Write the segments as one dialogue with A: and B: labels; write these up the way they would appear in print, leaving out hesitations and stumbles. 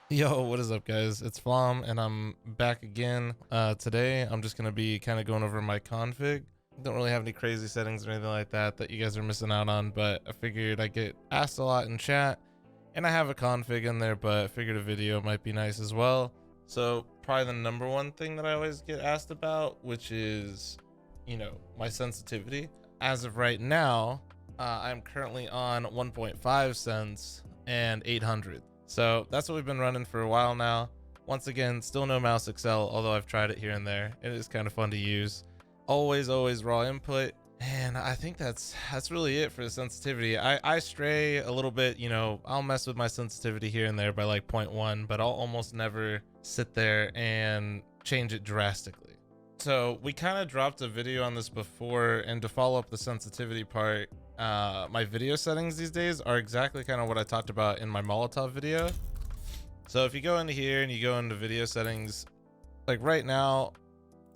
A: Yo, what is up guys? It's Flom and I'm back again. Today I'm just gonna be kind of going over my config. Don't really have any crazy settings or anything like that you guys are missing out on, but I figured I get asked a lot in chat and I have a config in there, but I figured a video might be nice as well. So probably the number one thing that I always get asked about, which is, you know, my sensitivity. As of right now, I'm currently on 1.5 cents and 800. So that's what we've been running for a while now. Once again, still no mouse excel, although I've tried it here and there. It is kind of fun to use. Always raw input. And I think that's really it for the sensitivity. I stray a little bit, you know, I'll mess with my sensitivity here and there by like 0.1, but I'll almost never sit there and change it drastically. So we kind of dropped a video on this before, and to follow up the sensitivity part, my video settings these days are exactly kind of what I talked about in my MOLOTOV video. So if you go into here and you go into video settings, like right now,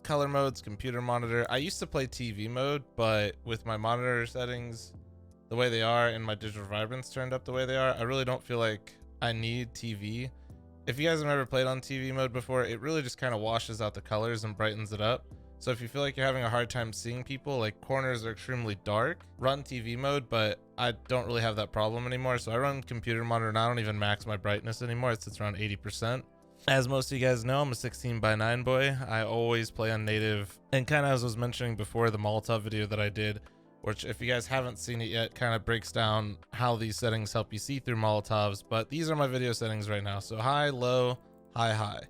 A: color modes, computer monitor. I used to play TV mode, but with my monitor settings the way they are and my digital vibrance turned up the way they are, I really don't feel like I need TV. If you guys have never played on TV mode before, it really just kind of washes out the colors and brightens it up. So if you feel like you're having a hard time seeing people, like corners are extremely dark, run TV mode, but I don't really have that problem anymore. So I run computer monitor and I don't even max my brightness anymore. It sits around 80%. As most of you guys know, I'm a 16:9 boy. I always play on native, and kind of as I was mentioning before, the MOLOTOV video that I did, which if you guys haven't seen it yet, kind of breaks down how these settings help you see through Molotovs. But these are my video settings right now. So high, low, high, high.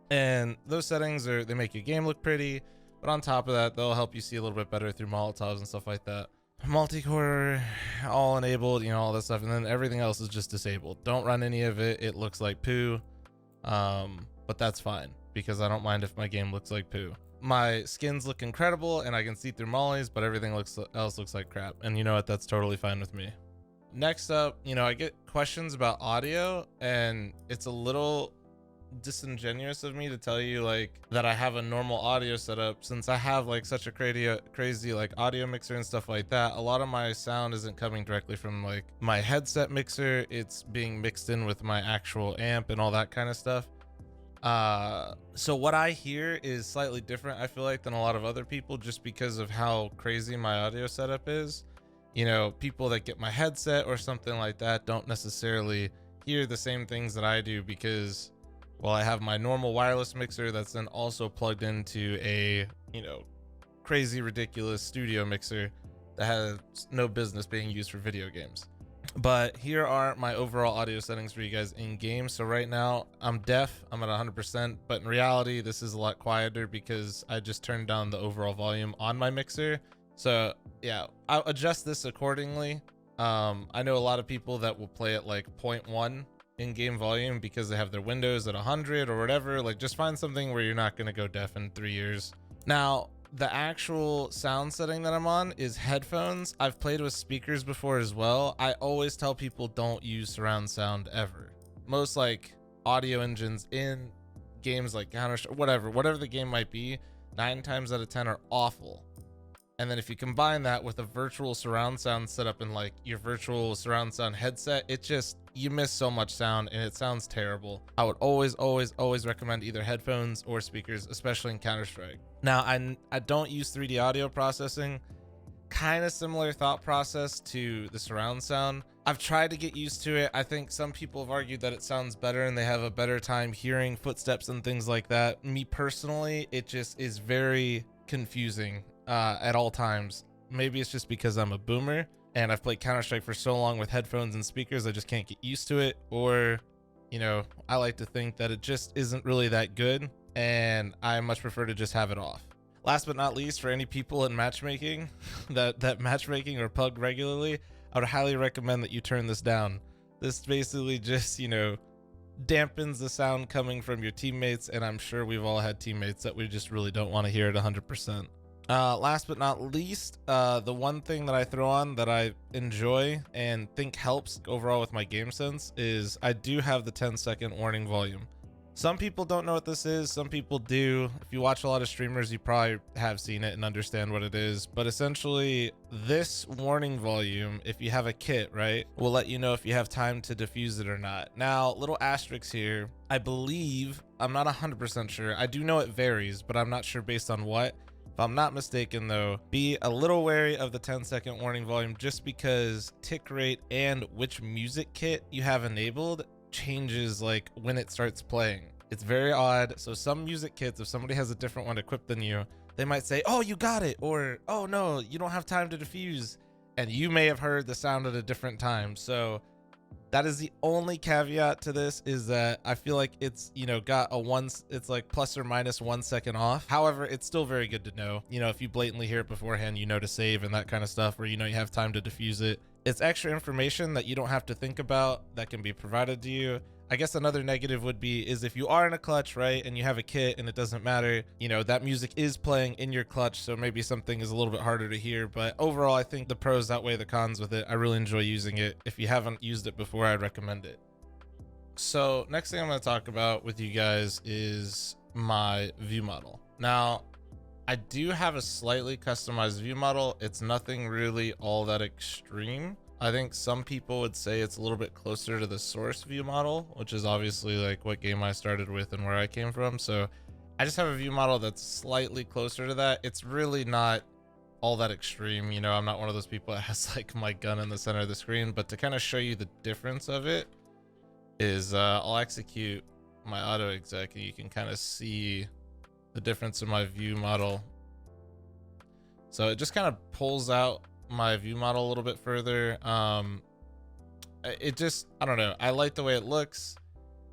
A: And those settings they make your game look pretty, but on top of that, they'll help you see a little bit better through Molotovs and stuff like that. Multi-core, all enabled, you know, all that stuff. And then everything else is just disabled. Don't run any of it. It looks like poo. But that's fine because I don't mind if my game looks like poo. My skins look incredible and I can see through mollies, but everything else looks like crap. And you know what? That's totally fine with me. Next up, you know, I get questions about audio, and it's a little disingenuous of me to tell you like that I have a normal audio setup, since I have like such a crazy like audio mixer and stuff like that. A lot of my sound isn't coming directly from like my headset mixer. It's being mixed in with my actual amp and all that kind of stuff. So what I hear is slightly different, I feel like, than a lot of other people, just because of how crazy my audio setup is. You know, people that get my headset or something like that don't necessarily hear the same things that I do, because, well, I have my normal wireless mixer that's then also plugged into a, you know, crazy ridiculous studio mixer that has no business being used for video games. But here are my overall audio settings for you guys in game. So right now I'm deaf, I'm at 100%, but in reality this is a lot quieter because I just turned down the overall volume on my mixer. So yeah, I'll adjust this accordingly. I know a lot of people that will play at like 0.1 in-game volume because they have their windows at 100 or whatever. Like, just find something where you're not going to go deaf in 3 years. Now, the actual sound setting that I'm on is headphones. I've played with speakers before as well. I always tell people don't use surround sound ever. Most like audio engines in games like Counter-Strike, whatever the game might be, 9 times out of 10 are awful. And then if you combine that with a virtual surround sound setup in like your virtual surround sound headset, it just, you miss so much sound and it sounds terrible. I would always recommend either headphones or speakers, especially in Counter-Strike. Now, I don't use 3D audio processing. Kind of similar thought process to the surround sound. I've tried to get used to it. I think some people have argued that it sounds better and they have a better time hearing footsteps and things like that. Me personally, it just is very confusing at all times. Maybe it's just because I'm a boomer and I've played Counter-Strike for so long with headphones and speakers, I just can't get used to it. Or, you know, I like to think that it just isn't really that good and I much prefer to just have it off. Last but not least, for any people in matchmaking that matchmaking or pug regularly, I would highly recommend that you turn this down. This basically just, you know, dampens the sound coming from your teammates, and I'm sure we've all had teammates that we just really don't want to hear at 100%. Last but not least, the one thing that I throw on that I enjoy and think helps overall with my game sense is I do have the 10-second warning volume. Some people don't know what this is, some people do. If you watch a lot of streamers, you probably have seen it and understand what it is. But essentially, this warning volume, if you have a kit, right, will let you know if you have time to defuse it or not. Now, little asterisks here. I believe, I'm not 100% sure. I do know it varies, but I'm not sure based on what. If I'm not mistaken though, be a little wary of the 10-second warning volume just because tick rate and which music kit you have enabled changes like when it starts playing. It's very odd. So some music kits, if somebody has a different one equipped than you, they might say, oh, you got it, or oh no, you don't have time to defuse, and you may have heard the sound at a different time. So that is the only caveat to this, is that I feel like it's, you know, got a it's like plus or minus 1 second off. However, it's still very good to know, you know, if you blatantly hear it beforehand, you know, to save and that kind of stuff, or, you know, you have time to defuse it. It's extra information that you don't have to think about that can be provided to you. I guess another negative would be is if you are in a clutch, right, and you have a kit and it doesn't matter, you know, that music is playing in your clutch, so maybe something is a little bit harder to hear. But overall, I think the pros outweigh the cons with it. I really enjoy using it. If you haven't used it before, I'd recommend it. So next thing I'm going to talk about with you guys is my view model. Now, I do have a slightly customized view model. It's nothing really all that extreme. I think some people would say it's a little bit closer to the source view model, which is obviously like what game I started with and where I came from. So I just have a view model that's slightly closer to that. It's really not all that extreme. You know, I'm not one of those people that has like my gun in the center of the screen, but to kind of show you the difference of it is I'll execute my auto exec and you can kind of see the difference in my view model. So it just kind of pulls out my view model a little bit further. It just, I don't know, I like the way it looks.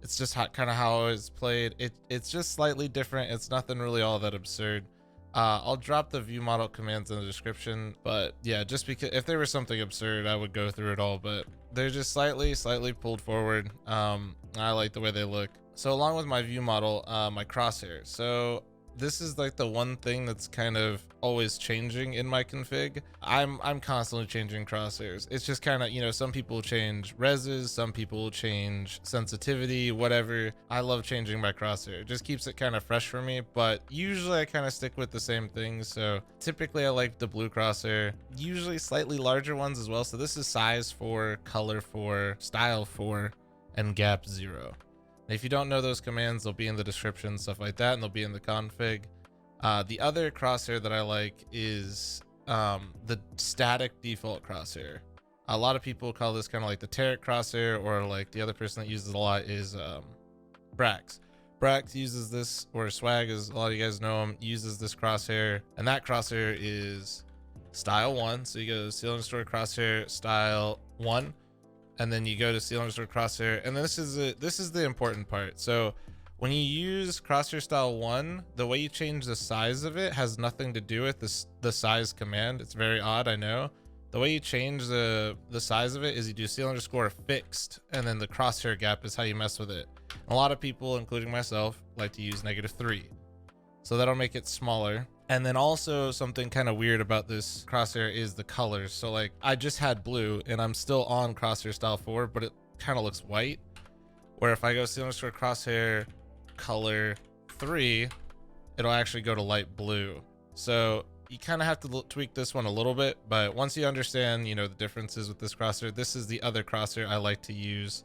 A: It's just kind of how it's played. It's just slightly different. It's nothing really all that absurd. I'll drop the view model commands in the description, but yeah, just because if there was something absurd, I would go through it all, but they're just slightly pulled forward. I like the way they look. So along with my view model, my crosshair. So this is like the one thing that's kind of always changing in my config. I'm constantly changing crosshairs. It's just kind of, you know, some people change reses, some people change sensitivity, whatever. I love changing my crosshair. It just keeps it kind of fresh for me, but usually I kind of stick with the same things. So typically I like the blue crosshair, usually slightly larger ones as well. So this is size 4, color 4, style 4, and gap 0. If you don't know those commands, they'll be in the description, stuff like that, and they'll be in the config. The other crosshair that I like is the static default crosshair. A lot of people call this kind of like the Tarek crosshair, or like the other person that uses it a lot is Brax. Brax uses this, or Swag, as a lot of you guys know him, uses this crosshair, and that crosshair is style 1. So you go to seal__ crosshair style 1. And then you go to seal__ crosshair, and this is the important part. So when you use crosshair style 1, the way you change the size of it has nothing to do with the size command. It's very odd, I know. The way you change the size of it is you do seal_ fixed, and then the crosshair gap is how you mess with it. A lot of people, including myself, like to use -3, so that'll make it smaller. And then also something kind of weird about this crosshair is the colors. So like I just had blue and I'm still on crosshair style 4, but it kind of looks white. Where if I go seal_ crosshair color 3, it'll actually go to light blue. So you kind of have to tweak this one a little bit, but once you understand, you know, the differences with this crosshair, this is the other crosshair I like to use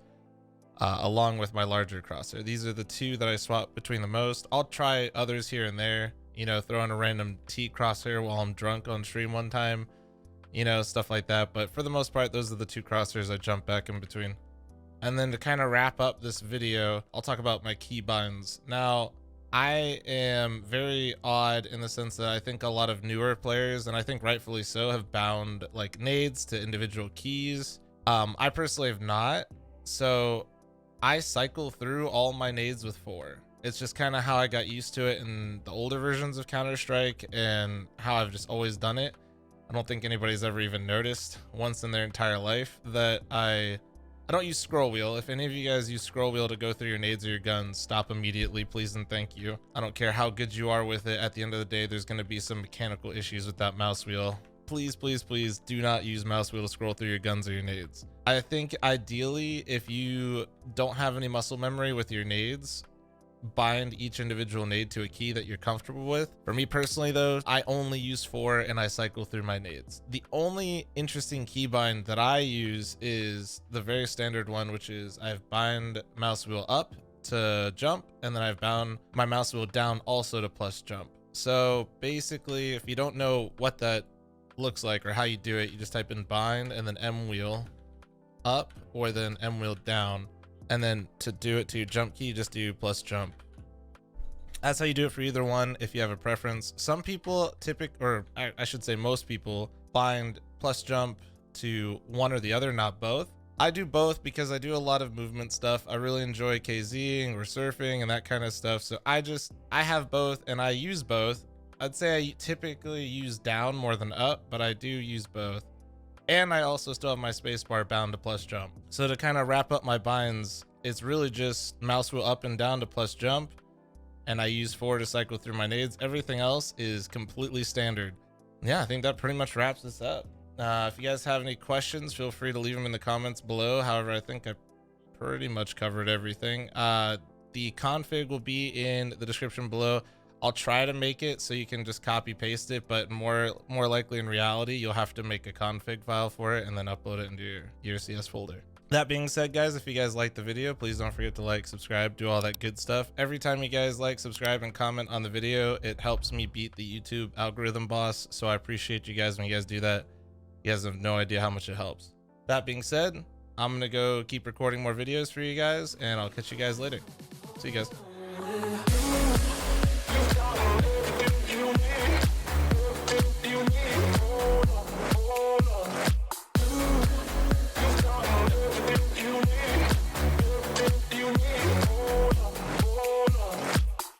A: along with my larger crosshair. These are the two that I swap between the most. I'll try others here and there. You know, throw in a random T crosshair while I'm drunk on stream one time, you know, stuff like that. But for the most part, those are the two crosshairs I jump back in between. And then to kind of wrap up this video, I'll talk about my key binds. Now, I am very odd in the sense that I think a lot of newer players, and I think rightfully so, have bound like nades to individual keys. I personally have not. So I cycle through all my nades with 4. It's just kind of how I got used to it in the older versions of Counter-Strike and how I've just always done it. I don't think anybody's ever even noticed once in their entire life that I don't use scroll wheel. If any of you guys use scroll wheel to go through your nades or your guns, stop immediately, please and thank you. I don't care how good you are with it. At the end of the day, there's going to be some mechanical issues with that mouse wheel. Please, please, please do not use mouse wheel to scroll through your guns or your nades. I think ideally, if you don't have any muscle memory with your nades, bind each individual nade to a key that you're comfortable with. For me personally though, I only use 4 and I cycle through my nades. The only interesting keybind that I use is the very standard one, which is I've bind mouse wheel up to jump, and then I've bound my mouse wheel down also to plus jump. So basically, if you don't know what that looks like or how you do it, you just type in bind and then M wheel up or then M wheel down. And then to do it to your jump key, just do plus jump. That's how you do it for either one if you have a preference. Some people I should say most people bind plus jump to one or the other, not both. I do both because I do a lot of movement stuff. I really enjoy KZing or surfing and that kind of stuff. So I have both and I use both. I'd say I typically use down more than up, but I do use both. And I also still have my spacebar bound to plus jump. So to kind of wrap up my binds, it's really just mouse wheel up and down to plus jump. And I use 4 to cycle through my nades. Everything else is completely standard. Yeah, I think that pretty much wraps this up. If you guys have any questions, feel free to leave them in the comments below. However, I think I pretty much covered everything. The config will be in the description below. I'll try to make it so you can just copy paste it, but more likely in reality, you'll have to make a config file for it and then upload it into your CS folder. That being said, guys, if you guys liked the video, please don't forget to like, subscribe, do all that good stuff. Every time you guys like, subscribe, and comment on the video, it helps me beat the YouTube algorithm boss. So I appreciate you guys when you guys do that. You guys have no idea how much it helps. That being said, I'm gonna go keep recording more videos for you guys, and I'll catch you guys later. See you guys.